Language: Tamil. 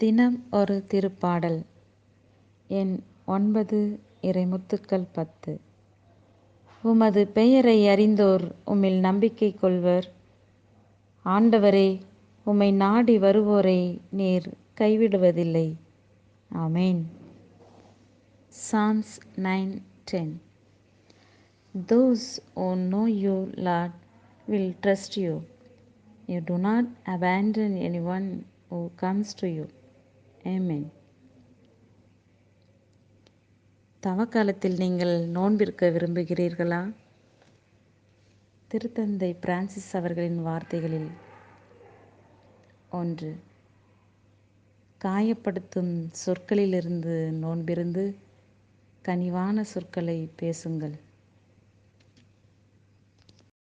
தினம் ஒரு திருப்பாடல். எண் 9. இறைமுத்துக்கள் 10. உமது பெயரை அறிந்தோர் உம்மில் நம்பிக்கை கொள்வர். ஆண்டவரே, உம்மை நாடி வருவோரை நீர் கைவிடுவதில்லை. ஆமென். Psalms 9:10. Those who know you, Lord, will trust you. You do not abandon anyone who comes to you. Amen. தவக்காலத்தில் நீங்கள் நோன்பிருக்க விரும்புகிறீர்களா? திருத்தந்தை பிரான்சிஸ் அவர்களின் வார்த்தைகளில் 1. காயப்படுத்தும் சொற்களிலிருந்து நோன்பிருந்து கனிவான சொற்களை பேசுங்கள்.